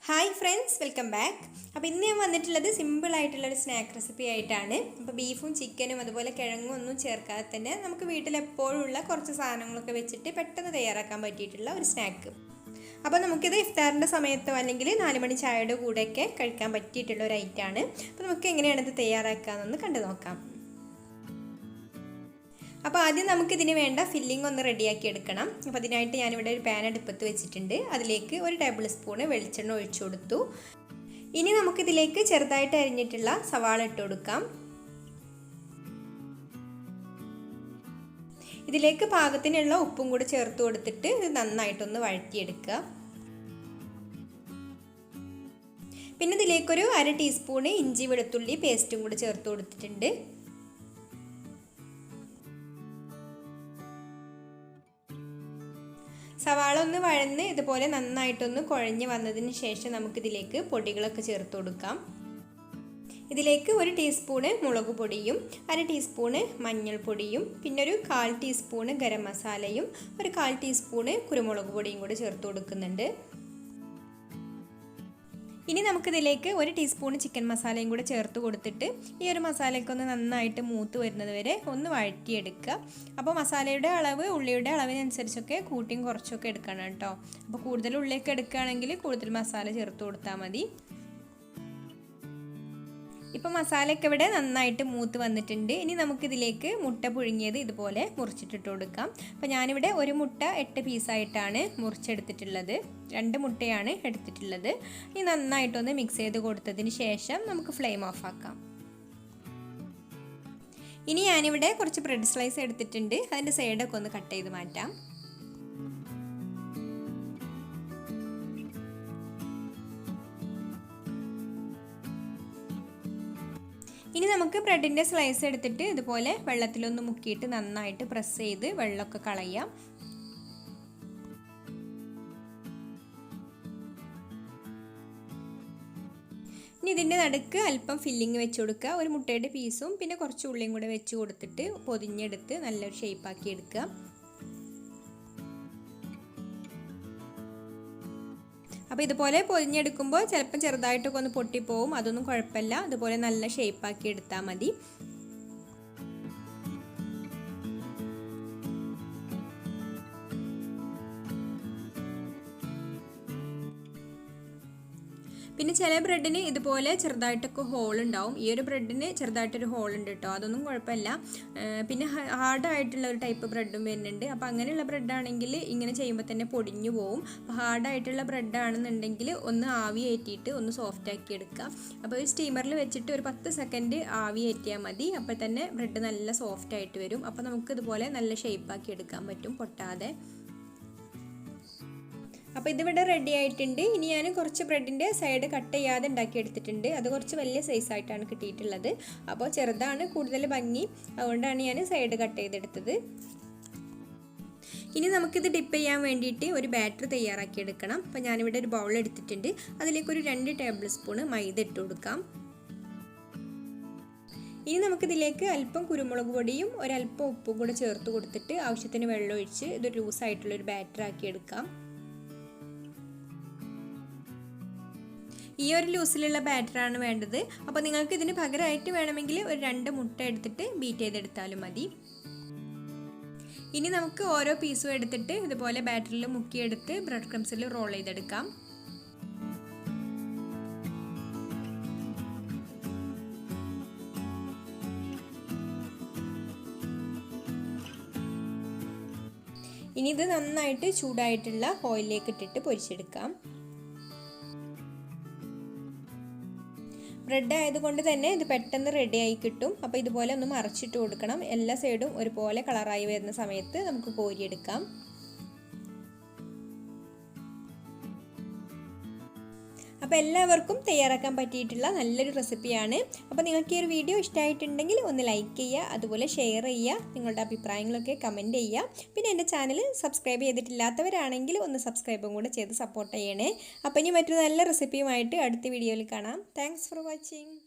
Hi friends, welcome back. അപ്പോൾ ഇന്ന് ഞാൻ വന്നിട്ടുള്ളത് സിമ്പിളായിട്ടുള്ളൊരു സ്നാക്ക് റെസിപ്പി ആയിട്ടാണ്. അപ്പോൾ ബീഫും ചിക്കനും അതുപോലെ കിഴങ്ങും ഒന്നും ചേർക്കാതെ തന്നെ നമുക്ക് വീട്ടിലെപ്പോഴുള്ള കുറച്ച് സാധനങ്ങളൊക്കെ വെച്ചിട്ട് പെട്ടെന്ന് തയ്യാറാക്കാൻ പറ്റിയിട്ടുള്ള ഒരു സ്നാക്ക്. അപ്പോൾ നമുക്കിത് ഇഫ്താറിൻ്റെ സമയത്തോ അല്ലെങ്കിൽ 4 മണി ചായയുടെ കൂടെയൊക്കെ കഴിക്കാൻ പറ്റിയിട്ടുള്ള ഒരു ഐറ്റമാണ്. അപ്പോൾ നമുക്ക് എങ്ങനെയാണ് ഇത് തയ്യാറാക്കാമെന്ന് കണ്ടു നോക്കാം. അപ്പോൾ ആദ്യം നമുക്കിതിന് വേണ്ട ഫില്ലിംഗ് ഒന്ന് റെഡിയാക്കി എടുക്കണം. അപ്പോൾ അതിനായിട്ട് ഞാനിവിടെ ഒരു പാൻ അടുപ്പത്ത് വെച്ചിട്ടുണ്ട്. അതിലേക്ക് 1 ടേബിൾ സ്പൂൺ വെളിച്ചെണ്ണ ഒഴിച്ചു കൊടുത്തു. ഇനി നമുക്കിതിലേക്ക് ചെറുതായിട്ട് അരിഞ്ഞിട്ടുള്ള സവാള ഇട്ട് കൊടുക്കാം. ഇതിലേക്ക് പാകത്തിനുള്ള ഉപ്പും കൂടി ചേർത്ത് കൊടുത്തിട്ട് ഇത് നന്നായിട്ടൊന്ന് വഴറ്റിയെടുക്കുക. പിന്നെ ഇതിലേക്കൊരു 1/2 ടീസ്പൂൺ ഇഞ്ചി വെളുത്തുള്ളി പേസ്റ്റും കൂടി ചേർത്ത് കൊടുത്തിട്ടുണ്ട്. സവാള ഒന്ന് വഴന്ന് ഇതുപോലെ നന്നായിട്ടൊന്ന് കുഴഞ്ഞ് വന്നതിന് ശേഷം നമുക്കിതിലേക്ക് പൊടികളൊക്കെ ചേർത്ത് കൊടുക്കാം. ഇതിലേക്ക് 1 ടീസ്പൂണ് മുളക് പൊടിയും 1/2 ടീസ്പൂണ് മഞ്ഞൾപ്പൊടിയും പിന്നെ ഒരു 1/4 ടീസ്പൂണ് ഗരം മസാലയും 1/4 ടീസ്പൂണ് കുരുമുളക് പൊടിയും കൂടി ചേർത്ത് കൊടുക്കുന്നുണ്ട്. ഇനി നമുക്കിതിലേക്ക് 1 ടീസ്പൂൺ ചിക്കൻ മസാലയും കൂടെ ചേർത്ത് കൊടുത്തിട്ട് ഈ ഒരു മസാലയൊക്കെ ഒന്ന് നന്നായിട്ട് മൂത്ത് വരുന്നത് വരെ ഒന്ന് വഴറ്റിയെടുക്കുക. അപ്പോൾ മസാലയുടെ അളവ് ഉള്ളിയുടെ അളവിനനുസരിച്ചൊക്കെ കൂട്ടിയും കുറച്ചൊക്കെ എടുക്കണം കേട്ടോ. അപ്പോൾ കൂടുതൽ ഉള്ളിയൊക്കെ എടുക്കുകയാണെങ്കിൽ കൂടുതൽ മസാല ചേർത്ത് കൊടുത്താൽ മതി. ഇപ്പോൾ മസാലയൊക്കെ ഇവിടെ നന്നായിട്ട് മൂത്ത് വന്നിട്ടുണ്ട്. ഇനി നമുക്കിതിലേക്ക് മുട്ട പുഴുങ്ങിയത് ഇതുപോലെ മുറിച്ചിട്ടിട്ട് കൊടുക്കാം. അപ്പോൾ ഞാനിവിടെ ഒരു മുട്ട 8 പീസായിട്ടാണ് മുറിച്ചെടുത്തിട്ടുള്ളത്. 2 മുട്ടയാണ് എടുത്തിട്ടുള്ളത്. ഇനി നന്നായിട്ടൊന്ന് മിക്സ് ചെയ്ത് കൊടുത്തതിന് ശേഷം നമുക്ക് ഫ്ലെയിം ഓഫ് ആക്കാം. ഇനി ഞാനിവിടെ കുറച്ച് ബ്രെഡ് സ്ലൈസ് എടുത്തിട്ടുണ്ട്. അതിൻ്റെ സൈഡൊക്കെ ഒന്ന് കട്ട് ചെയ്ത് മാറ്റാം. ഇനി നമുക്ക് ബ്രെഡിൻ്റെ സ്ലൈസ് എടുത്തിട്ട് ഇതുപോലെ വെള്ളത്തിലൊന്ന് മുക്കിയിട്ട് നന്നായിട്ട് പ്രസ് ചെയ്ത് വെള്ളമൊക്കെ കളയാം. ഇനി ഇതിൻ്റെ നടുക്ക് അല്പം ഫില്ലിങ് വെച്ച് കൊടുക്കുക. ഒരു മുട്ടയുടെ പീസും പിന്നെ കുറച്ച് ഉള്ളിയും കൂടെ വെച്ച് കൊടുത്തിട്ട് പൊതിഞ്ഞെടുത്ത് നല്ലൊരു ഷേപ്പാക്കി എടുക്കുക. അപ്പോൾ ഇതുപോലെ പൊതിഞ്ഞെടുക്കുമ്പോൾ ചിലപ്പം ചെറുതായിട്ടൊക്കെ ഒന്ന് പൊട്ടിപ്പോവും. അതൊന്നും കുഴപ്പമില്ല. അതുപോലെ നല്ല ഷേപ്പാക്കി എടുത്താൽ മതി. പിന്നെ ചില ബ്രെഡിന് ഇതുപോലെ ചെറുതായിട്ടൊക്കെ ഹോൾ ഉണ്ടാവും. ഈ ഒരു ബ്രെഡിന് ചെറുതായിട്ടൊരു ഹോൾ ഉണ്ട് കേട്ടോ. അതൊന്നും കുഴപ്പമില്ല. പിന്നെ ഹാർഡായിട്ടുള്ള ഒരു ടൈപ്പ് ബ്രെഡും വരുന്നുണ്ട്. അപ്പോൾ അങ്ങനെയുള്ള ബ്രെഡാണെങ്കിൽ ഇങ്ങനെ ചെയ്യുമ്പോൾ തന്നെ പൊടിഞ്ഞു പോവും. അപ്പോൾ ഹാർഡായിട്ടുള്ള ബ്രെഡാണെന്നുണ്ടെങ്കിൽ ഒന്ന് ആവി കയറ്റിയിട്ട് ഒന്ന് സോഫ്റ്റ് ആക്കി എടുക്കുക. അപ്പോൾ ഒരു സ്റ്റീമറിൽ വെച്ചിട്ട് ഒരു 10 സെക്കൻഡ് ആവി കയറ്റിയാൽ മതി. അപ്പോൾ തന്നെ ബ്രെഡ് നല്ല സോഫ്റ്റ് ആയിട്ട് വരും. അപ്പോൾ നമുക്കിതുപോലെ നല്ല ഷേപ്പാക്കി എടുക്കാൻ പറ്റും പൊട്ടാതെ. അപ്പോൾ ഇതിവിടെ റെഡി ആയിട്ടുണ്ട്. ഇനി ഞാൻ കുറച്ച് ബ്രെഡിൻ്റെ സൈഡ് കട്ട് ചെയ്യാതെ ഉണ്ടാക്കിയെടുത്തിട്ടുണ്ട്. അത് കുറച്ച് വലിയ സൈസായിട്ടാണ് കിട്ടിയിട്ടുള്ളത്. അപ്പോൾ ചെറുതാണ് കൂടുതൽ ഭംഗി, അതുകൊണ്ടാണ് ഞാൻ സൈഡ് കട്ട് ചെയ്തെടുത്തത്. ഇനി നമുക്കിത് ഡിപ്പ് ചെയ്യാൻ വേണ്ടിയിട്ട് ഒരു ബാറ്റർ തയ്യാറാക്കിയെടുക്കണം. അപ്പോൾ ഞാനിവിടെ ഒരു ബൗൾ എടുത്തിട്ടുണ്ട്. അതിലേക്കൊരു 2 ടേബിൾ സ്പൂൺ മൈദ ഇട്ട് കൊടുക്കാം. ഇനി നമുക്കിതിലേക്ക് അല്പം കുരുമുളക് പൊടിയും ഒരല്പം ഉപ്പും കൂടെ ചേർത്ത് കൊടുത്തിട്ട് ആവശ്യത്തിന് വെള്ളം ഒഴിച്ച് ഇത് ലൂസായിട്ടുള്ളൊരു ബാറ്റർ ആക്കി എടുക്കാം. ഈ ഒരു ലൂസിലുള്ള ബാറ്ററാണ് വേണ്ടത്. അപ്പോൾ നിങ്ങൾക്ക് ഇതിന് പകരമായിട്ട് വേണമെങ്കിൽ ഒരു 2 മുട്ട എടുത്തിട്ട് ബീറ്റ് ചെയ്തെടുത്താലും മതി. ഇനി നമുക്ക് ഓരോ പീസും എടുത്തിട്ട് ഇതുപോലെ ബാറ്ററിൽ മുക്കിയെടുത്ത് ബ്രെഡ് ക്രംസിൽ റോൾ ചെയ്തെടുക്കാം. ഇനി ഇത് നന്നായിട്ട് ചൂടായിട്ടുള്ള ഓയിലിലേക്ക് ഇട്ടിട്ട് പൊരിച്ചെടുക്കാം. ബ്രെഡ് ആയതുകൊണ്ട് തന്നെ ഇത് പെട്ടെന്ന് റെഡി ആയി കിട്ടും. അപ്പോൾ ഇതുപോലെ ഒന്ന് മറച്ചിട്ട് കൊടുക്കണം. എല്ലാ സൈഡും ഒരുപോലെ കളറായി വരുന്ന സമയത്ത് നമുക്ക് കോരിയെടുക്കാം. അപ്പോൾ എല്ലാവർക്കും തയ്യാറാക്കാൻ പറ്റിയിട്ടുള്ള നല്ലൊരു റെസിപ്പിയാണ്. അപ്പോൾ നിങ്ങൾക്ക് ഈ ഒരു വീഡിയോ ഇഷ്ടമായിട്ടുണ്ടെങ്കിൽ ഒന്ന് ലൈക്ക് ചെയ്യുക, അതുപോലെ ഷെയർ ചെയ്യുക, നിങ്ങളുടെ അഭിപ്രായങ്ങളൊക്കെ കമൻറ്റ് ചെയ്യുക. പിന്നെ എൻ്റെ ചാനൽ സബ്സ്ക്രൈബ് ചെയ്തിട്ടില്ലാത്തവരാണെങ്കിൽ ഒന്ന് സബ്സ്ക്രൈബും കൂടെ ചെയ്ത് സപ്പോർട്ട് ചെയ്യണേ. അപ്പോൾ ഇനി മറ്റൊരു നല്ല റെസിപ്പിയുമായിട്ട് അടുത്ത വീഡിയോയിൽ കാണാം. Thanks for watching.